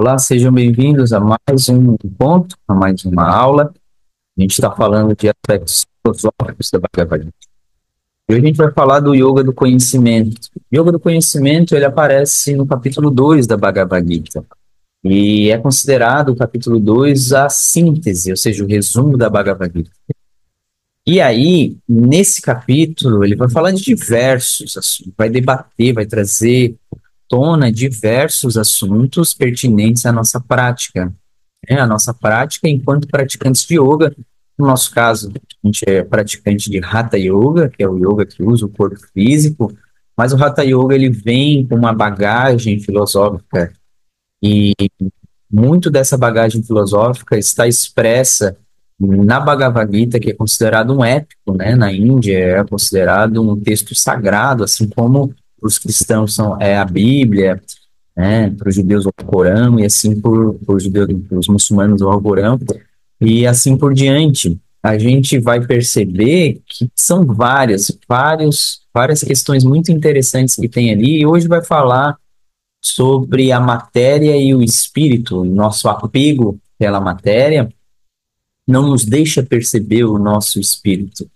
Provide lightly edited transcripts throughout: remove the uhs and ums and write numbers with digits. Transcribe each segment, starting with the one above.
Olá, sejam bem-vindos a mais um encontro, a mais uma aula. A gente está falando de aspectos filosóficos da Bhagavad Gita. Hoje a gente vai falar do Yoga do Conhecimento. O Yoga do Conhecimento, ele aparece no capítulo 2 da Bhagavad Gita. E é considerado o capítulo 2 a síntese, ou seja, o resumo da Bhagavad Gita. E aí, nesse capítulo, ele vai falar de diversos assuntos, vai debater, vai trazer tona diversos assuntos pertinentes à nossa prática, né? A nossa prática enquanto praticantes de yoga. No nosso caso, a gente é praticante de Hatha Yoga, que é o yoga que usa o corpo físico, mas o Hatha Yoga ele vem com uma bagagem filosófica e muito dessa bagagem filosófica está expressa na Bhagavad Gita, que é considerado um épico, né? Na Índia é considerado um texto sagrado, assim como para os cristãos é a Bíblia, né? Para os judeus o Corão, e assim por judeus, os muçulmanos o Alcorão, e assim por diante. A gente vai perceber que são várias questões muito interessantes que tem ali, e hoje vai falar sobre a matéria e o espírito, nosso apego pela matéria não nos deixa perceber o nosso espírito.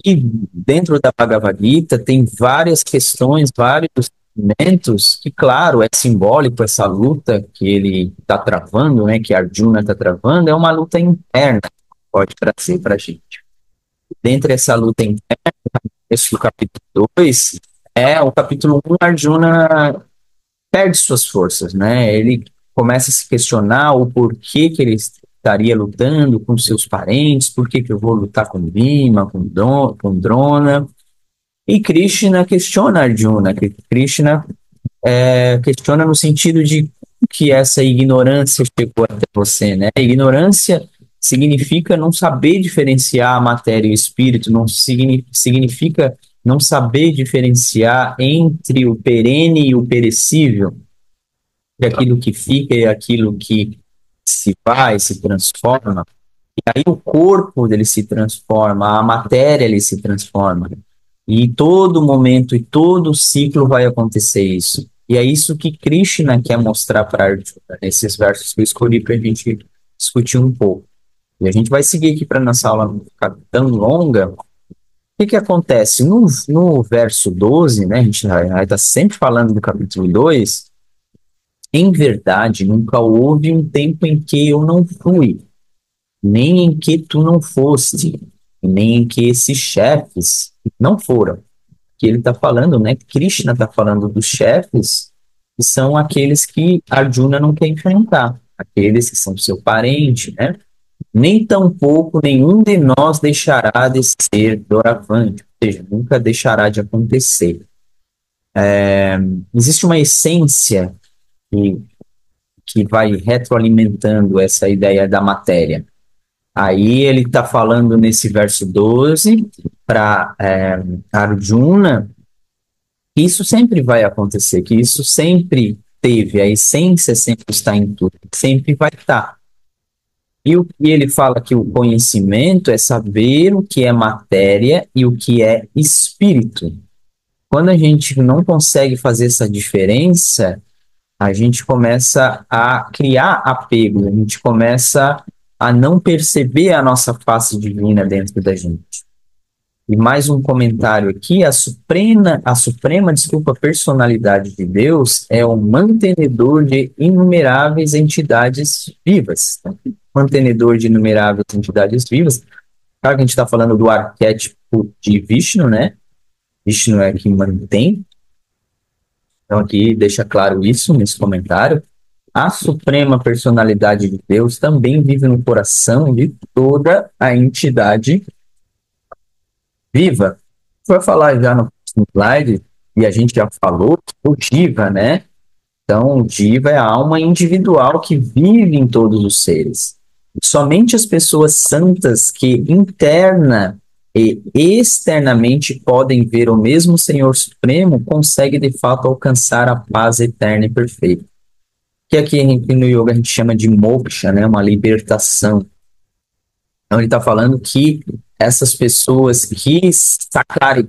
E dentro da Bhagavad Gita tem várias questões, vários momentos que, claro, é simbólico essa luta que ele está travando, né, que Arjuna está travando, é uma luta interna que pode trazer para a gente. Dentro dessa luta interna, esse capítulo 2, o capítulo 1, Arjuna perde suas forças, né? Ele começa a se questionar o porquê que ele estaria lutando com seus parentes, por que eu vou lutar com Bhima, com Drona. E Krishna questiona Arjuna, que Krishna questiona no sentido de que essa ignorância chegou até você, né? A ignorância significa não saber diferenciar a matéria e o espírito, não significa não saber diferenciar entre o perene e o perecível, aquilo que fica e aquilo que se vai, se transforma. E aí o corpo dele se transforma, a matéria ele se transforma. E todo momento e todo ciclo vai acontecer isso. E é isso que Krishna quer mostrar para Arjuna, nesses versos que eu escolhi para a gente discutir um pouco. E a gente vai seguir aqui para nossa aula não ficar tão longa. O que acontece? No verso 12, né, a gente vai estar sempre falando do capítulo 2, em verdade, nunca houve um tempo em que eu não fui, nem em que tu não foste, nem em que esses chefes não foram. Que ele está falando, né? Krishna está falando dos chefes, que são aqueles que Arjuna não quer enfrentar, aqueles que são seu parente, né? Nem tampouco nenhum de nós deixará de ser doravante, ou seja, nunca deixará de acontecer. Existe uma essência que vai retroalimentando essa ideia da matéria. Aí ele está falando nesse verso 12 para Arjuna que isso sempre vai acontecer, que isso sempre teve, a essência sempre está em tudo, sempre vai estar. E ele fala que o conhecimento é saber o que é matéria e o que é espírito. Quando a gente não consegue fazer essa diferença, a gente começa a criar apego, a gente começa a não perceber a nossa face divina dentro da gente. E mais um comentário aqui, a suprema personalidade de Deus é o mantenedor de inumeráveis entidades vivas. Mantenedor de inumeráveis entidades vivas. Claro que a gente está falando do arquétipo de Vishnu, né? Vishnu é que mantém. Então aqui deixa claro isso nesse comentário. A suprema personalidade de Deus também vive no coração de toda a entidade viva. Vai falar já no slide, e a gente já falou, o Jiva, né? Então, o Jiva é a alma individual que vive em todos os seres. Somente as pessoas santas que interna e externamente podem ver o mesmo Senhor Supremo conseguem de fato alcançar a paz eterna e perfeita. Que aqui no yoga a gente chama de moksha, né? Uma libertação. Então ele está falando que essas pessoas que sacralizaram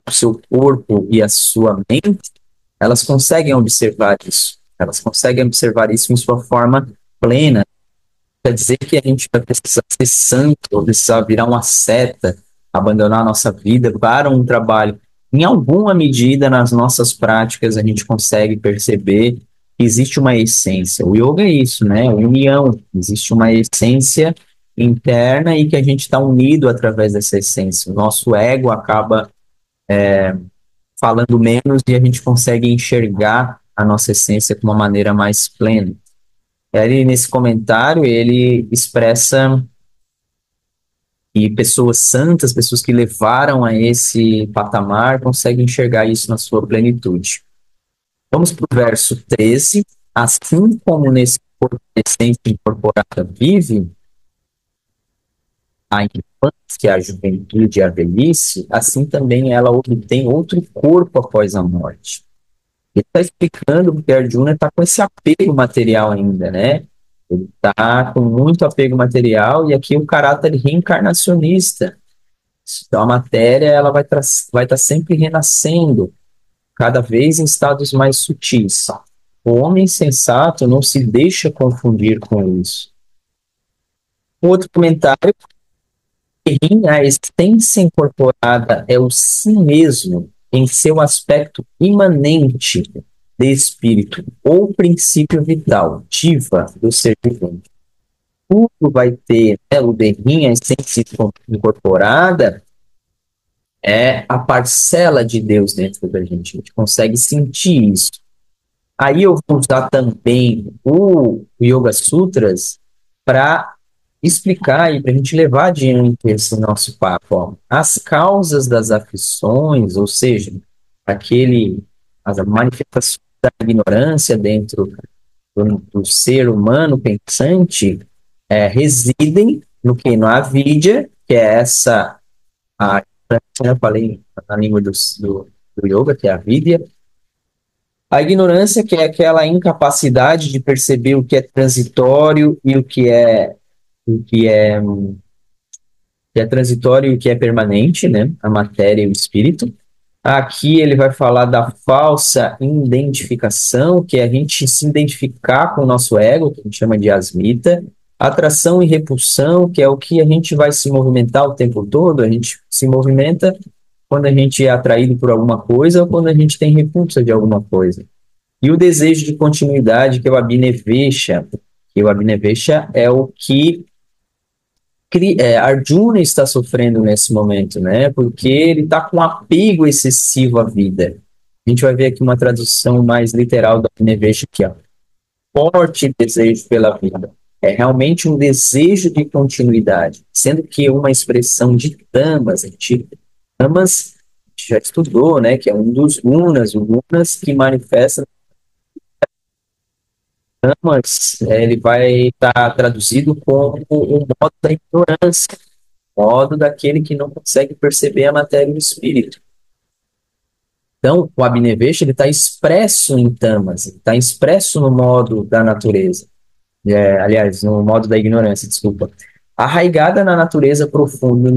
o seu corpo e a sua mente, elas conseguem observar isso. Elas conseguem observar isso em sua forma plena. Quer dizer que a gente vai precisar ser santo, ou precisar virar uma seta, abandonar a nossa vida para um trabalho. Em alguma medida, nas nossas práticas, a gente consegue perceber que existe uma essência. O yoga é isso, né? União. Existe uma essência interna e que a gente está unido através dessa essência. O nosso ego acaba falando menos e a gente consegue enxergar a nossa essência de uma maneira mais plena. Ele, nesse comentário, ele expressa que pessoas santas, pessoas que levaram a esse patamar, conseguem enxergar isso na sua plenitude. Vamos para o verso 13. Assim como nesse corpo essência incorporada vive a infância, a juventude e a velhice, assim também ela obtém outro corpo após a morte. Ele está explicando porque Arjuna está com esse apego material ainda, né? Ele está com muito apego material e aqui o caráter reencarnacionista. Então a matéria ela vai estar sempre renascendo, cada vez em estados mais sutis. O homem sensato não se deixa confundir com isso. Um outro comentário: a essência incorporada é o si mesmo em seu aspecto imanente de espírito ou princípio vital, diva do ser vivente. Tudo vai ter, né, o derrim, a essência incorporada, é a parcela de Deus dentro da gente. A gente consegue sentir isso. Aí eu vou usar também o Yoga Sutras para explicar e para a gente levar adiante esse nosso papo. Ó. As causas das aflições, ou seja, as manifestações da ignorância dentro do ser humano pensante, residem no que? No avidya, que é essa, eu falei na língua do yoga, que é a avidya. A ignorância, que é aquela incapacidade de perceber o que é transitório e o que é transitório e o que é permanente, né? A matéria e o espírito. Aqui ele vai falar da falsa identificação, que é a gente se identificar com o nosso ego, que a gente chama de asmita. Atração e repulsão, que é o que a gente vai se movimentar o tempo todo. A gente se movimenta quando a gente é atraído por alguma coisa ou quando a gente tem repulsa de alguma coisa. E o desejo de continuidade, que é o abhinevesha. E o abhinevesha é o que Arjuna está sofrendo nesse momento, né? Porque ele está com apego excessivo à vida. A gente vai ver aqui uma tradução mais literal do abhinevesha, que é forte desejo pela vida. É realmente um desejo de continuidade, sendo que uma expressão de tamas, tamas a gente já estudou, né? Que é um dos gunas, o gunas que manifesta tamas, ele vai estar traduzido como o modo da ignorância, o modo daquele que não consegue perceber a matéria e o espírito. Então, o Abhinevesha está expresso em tamas, está expresso no modo da natureza. Aliás, no modo da ignorância, desculpa. Arraigada na natureza profunda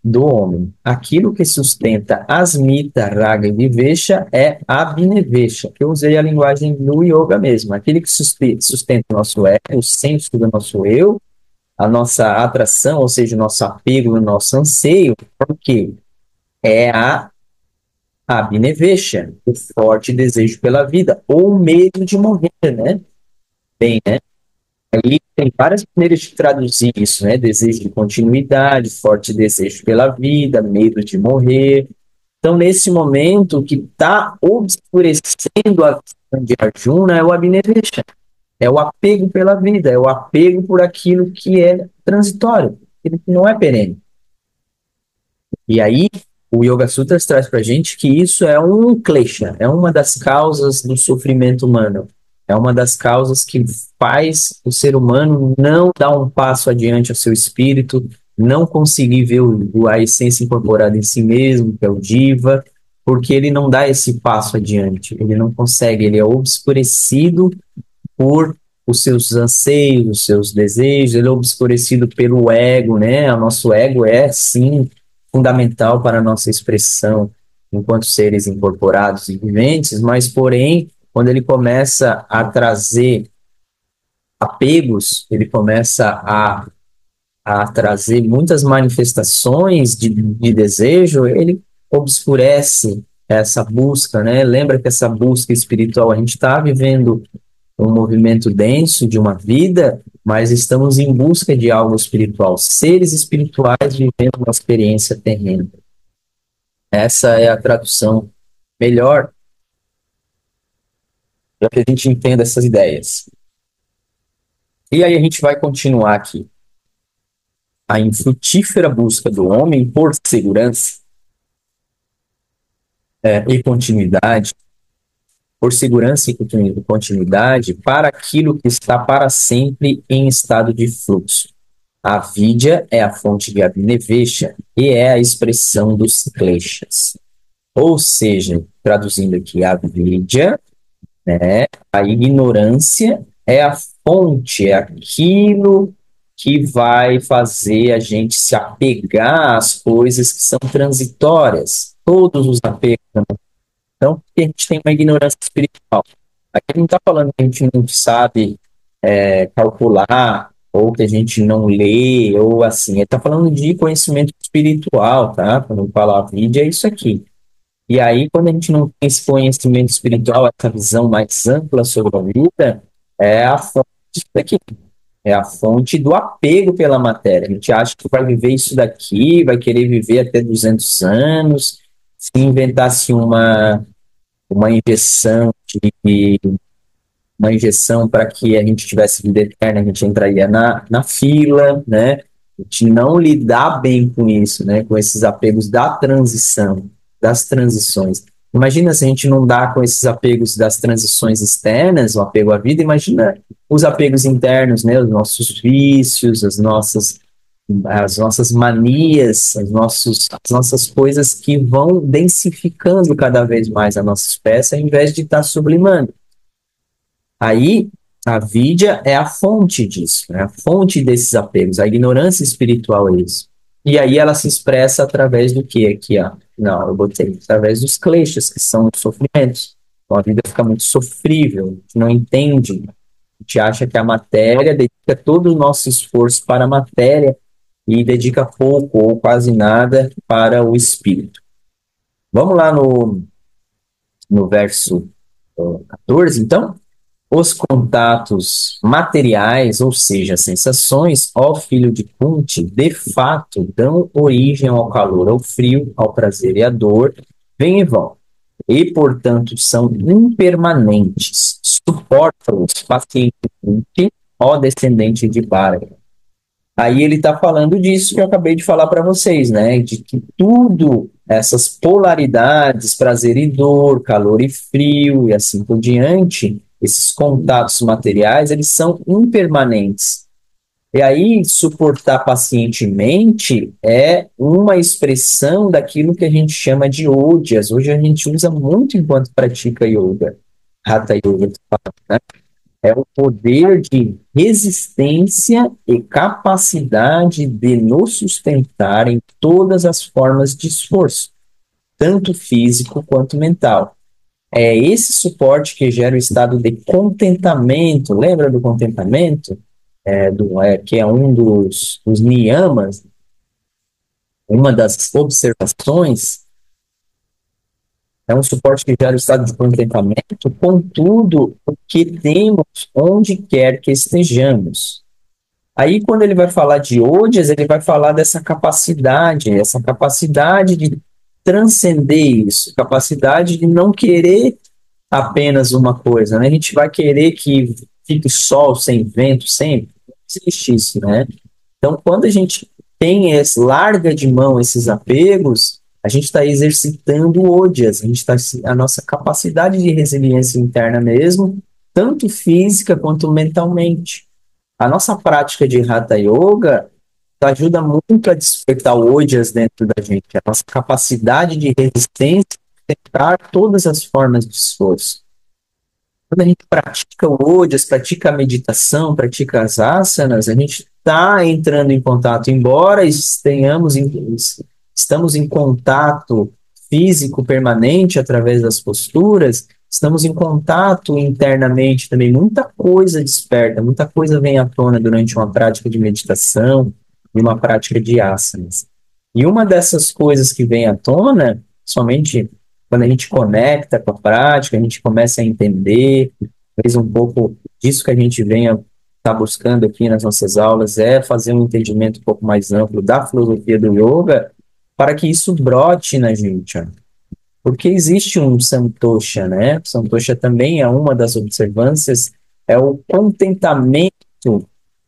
do homem. Aquilo que sustenta asmita, raga e vivesha é abhinevesha, que eu usei a linguagem no yoga mesmo. Aquilo que sustenta o nosso ego, o senso do nosso eu, a nossa atração, ou seja, o nosso apego, o nosso anseio, porque é a abhinevesha, o forte desejo pela vida, ou o medo de morrer, né? Bem, né? Aí tem várias maneiras de traduzir isso, né? Desejo de continuidade, forte desejo pela vida, medo de morrer. Então, nesse momento, o que está obscurecendo a visão de Arjuna é o Abhinevesha, é o apego pela vida, é o apego por aquilo que é transitório, aquilo que não é perene. E aí, o Yoga Sutras traz para a gente que isso é um klesha, é uma das causas do sofrimento humano. É uma das causas que faz o ser humano não dar um passo adiante ao seu espírito, não conseguir ver a essência incorporada em si mesmo, que é o Diva, porque ele não dá esse passo adiante, ele não consegue, ele é obscurecido por os seus anseios, os seus desejos, ele é obscurecido pelo ego, né? O nosso ego é, sim, fundamental para a nossa expressão enquanto seres incorporados e viventes, mas, porém, quando ele começa a trazer apegos, ele começa a trazer muitas manifestações de desejo, ele obscurece essa busca, né? Lembra que essa busca espiritual, a gente está vivendo um movimento denso de uma vida, mas estamos em busca de algo espiritual, seres espirituais vivendo uma experiência terrena. Essa é a tradução melhor para que a gente entenda essas ideias. E aí a gente vai continuar aqui. A infrutífera busca do homem por segurança e continuidade, por segurança e continuidade, para aquilo que está para sempre em estado de fluxo. A vidya é a fonte de Abhinivesha e é a expressão dos kleshas. Ou seja, traduzindo aqui, a vidya, né, a ignorância é a fonte, é aquilo que vai fazer a gente se apegar às coisas que são transitórias. Todos os apegos. Então, porque a gente tem uma ignorância espiritual. Aqui não está falando que a gente não sabe calcular, ou que a gente não lê, ou assim. Ele está falando de conhecimento espiritual, tá? Quando fala a vida, é isso aqui. E aí, quando a gente não tem esse conhecimento espiritual, essa visão mais ampla sobre a vida, é a fonte disso daqui. É a fonte do apego pela matéria. A gente acha que vai viver isso daqui, vai querer viver até 200 anos. Se inventasse uma injeção uma injeção para que a gente tivesse vida eterna, a gente entraria na fila, né? A gente não lidar bem com isso, né? Com esses apegos da transição, das transições. Imagina se a gente não dá com esses apegos das transições externas, o apego à vida, imagina os apegos internos, né? Os nossos vícios, as nossas manias, as nossas coisas que vão densificando cada vez mais a nossa espécie, ao invés de estar sublimando. Aí, a vidya é a fonte disso, né? A fonte desses apegos, a ignorância espiritual é isso. E aí ela se expressa através do que aqui, ó? Não, eu botei através dos kleshas, que são os sofrimentos. Então a vida fica muito sofrível, a gente não entende, a gente acha que a matéria dedica todo o nosso esforço para a matéria e dedica pouco ou quase nada para o espírito. Vamos lá no verso 14, então. Os contatos materiais, ou seja, sensações, ó filho de Kunti, de fato dão origem ao calor, ao frio, ao prazer e à dor, vêm e vão, e, portanto, são impermanentes. Suporta-os pacientemente, ó descendente de Bharata. Aí ele está falando disso que eu acabei de falar para vocês, né? De que tudo, essas polaridades, prazer e dor, calor e frio, e assim por diante, esses contatos materiais, eles são impermanentes. E aí, suportar pacientemente é uma expressão daquilo que a gente chama de ódias. Hoje a gente usa muito enquanto pratica yoga, Hatha Yoga, né? É o poder de resistência e capacidade de nos sustentar em todas as formas de esforço, tanto físico quanto mental. É esse suporte que gera o estado de contentamento. Lembra do contentamento? Que é um dos niyamas, uma das observações. É um suporte que gera o estado de contentamento com tudo o que temos, onde quer que estejamos. Aí, quando ele vai falar de ódias, ele vai falar dessa capacidade de transcender isso, capacidade de não querer apenas uma coisa, né? A gente vai querer que fique sol sem vento sempre, não existe isso, né? Então, quando a gente larga de mão esses apegos, a gente está exercitando ódias, a nossa capacidade de resiliência interna mesmo, tanto física quanto mentalmente. A nossa prática de Hatha Yoga ajuda muito a despertar ódias dentro da gente, a nossa capacidade de resistência, tentar todas as formas de esforço. Quando a gente pratica o ódias, pratica a meditação, pratica as asanas, a gente está entrando em contato, embora estamos em contato físico permanente através das posturas, estamos em contato internamente também, muita coisa desperta, muita coisa vem à tona durante uma prática de meditação e uma prática de asanas. E uma dessas coisas que vem à tona, somente quando a gente conecta com a prática, a gente começa a entender, talvez um pouco disso que a gente venha estar buscando aqui nas nossas aulas, é fazer um entendimento um pouco mais amplo da filosofia do yoga, para que isso brote na gente, ó. Porque existe um santosha, né? O santosha também é uma das observâncias, é o contentamento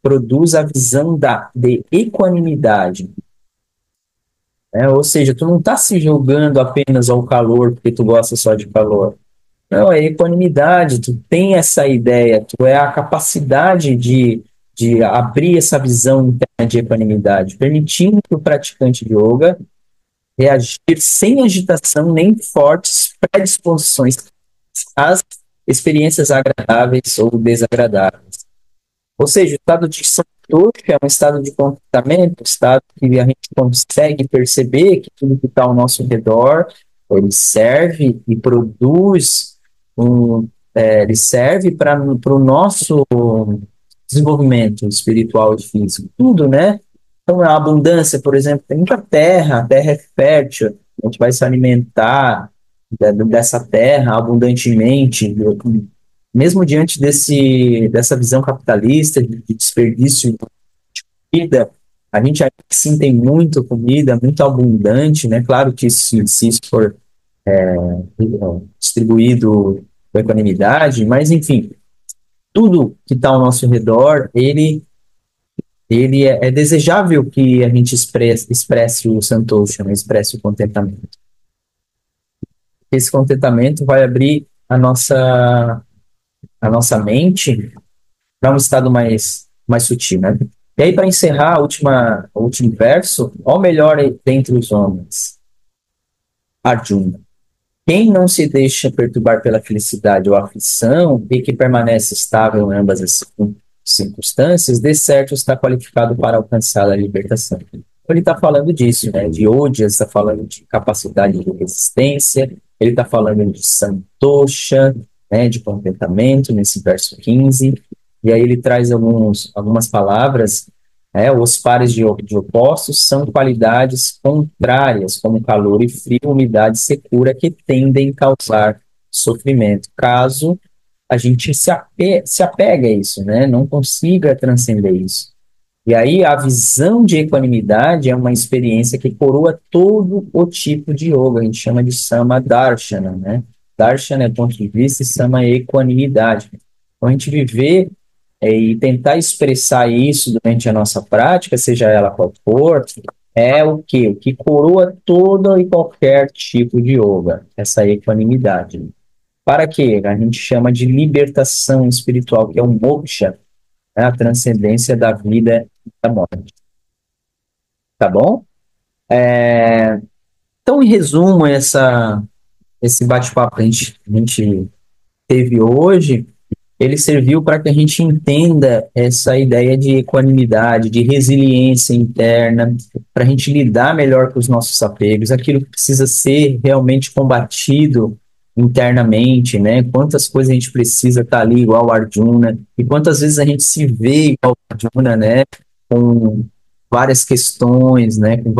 produz a visão de equanimidade, né? Ou seja, tu não está se julgando apenas ao calor porque tu gosta só de calor. Não, é equanimidade, tu tem essa ideia, tu é a capacidade de abrir essa visão interna de equanimidade, permitindo que o praticante de yoga reagir sem agitação nem fortes predisposições às experiências agradáveis ou desagradáveis. Ou seja, o estado de santosha é um estado de contentamento, um estado que a gente consegue perceber que tudo que está ao nosso redor, ele serve e produz ele serve para o nosso desenvolvimento espiritual e físico, tudo, né? Então, a abundância, por exemplo, tem muita terra, a terra é fértil, a gente vai se alimentar dessa terra abundantemente, mesmo diante dessa visão capitalista de desperdício de comida, a gente ainda sim tem muita comida, muito abundante, né? Claro que se isso for distribuído com equanimidade, mas enfim, tudo que está ao nosso redor, ele é desejável que a gente expresse o santosha, né? Expresse o contentamento. Esse contentamento vai abrir a nossa mente para um estado mais sutil, né? E aí, para encerrar o último verso, ó melhor dentre os homens, Arjuna. Quem não se deixa perturbar pela felicidade ou aflição e que permanece estável em ambas as circunstâncias, de certo está qualificado para alcançar a libertação. Ele está falando disso, né? De Ojas, está falando de capacidade de resistência, ele está falando de santosha, né? De contentamento, nesse verso 15, e aí ele traz algumas palavras, os pares de opostos são qualidades contrárias, como calor e frio, umidade e secura, que tendem a causar sofrimento, caso a gente se apega a isso, né? Não consiga transcender isso. E aí a visão de equanimidade é uma experiência que coroa todo o tipo de yoga, a gente chama de Sama Darshana, né? Darshana é ponto de vista e Sama é equanimidade. Então a gente viver e tentar expressar isso durante a nossa prática, seja ela qual for, é o quê? O que coroa todo e qualquer tipo de yoga, essa equanimidade. Para quê? A gente chama de libertação espiritual, que é o moksha, né? A transcendência da vida e da morte. Tá bom? Então, em resumo, esse bate-papo que a gente teve hoje, ele serviu para que a gente entenda essa ideia de equanimidade, de resiliência interna, para a gente lidar melhor com os nossos apegos, aquilo que precisa ser realmente combatido internamente, né? Quantas coisas a gente precisa estar ali igual o Arjuna, e quantas vezes a gente se vê igual o Arjuna, né? Com várias questões, né? Com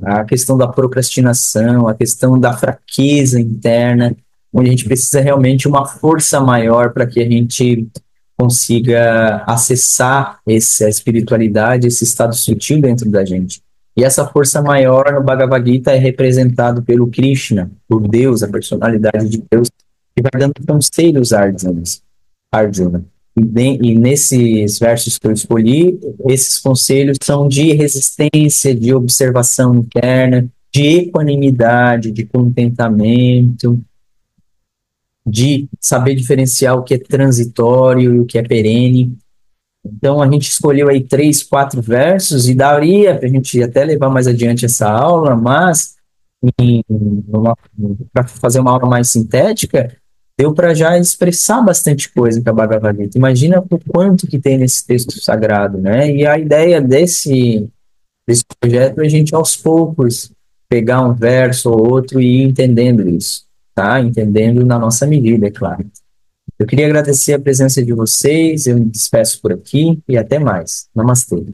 a questão da procrastinação, a questão da fraqueza interna, onde a gente precisa realmente uma força maior para que a gente consiga acessar essa espiritualidade, esse estado sutil dentro da gente. E essa força maior no Bhagavad Gita é representado pelo Krishna, por Deus, a personalidade de Deus, que vai dando conselhos a Arjuna. E nesses versos que eu escolhi, esses conselhos são de resistência, de observação interna, de equanimidade, de contentamento, de saber diferenciar o que é transitório e o que é perene. Então, a gente escolheu aí 3, 4 versos e daria para a gente até levar mais adiante essa aula, mas para fazer uma aula mais sintética, deu para já expressar bastante coisa com a Bhagavad Gita. Imagina o quanto que tem nesse texto sagrado, né? E a ideia desse projeto é a gente, aos poucos, pegar um verso ou outro e ir entendendo isso. tá? Entendendo na nossa medida, é claro. Eu queria agradecer a presença de vocês, eu me despeço por aqui e até mais. Namastê.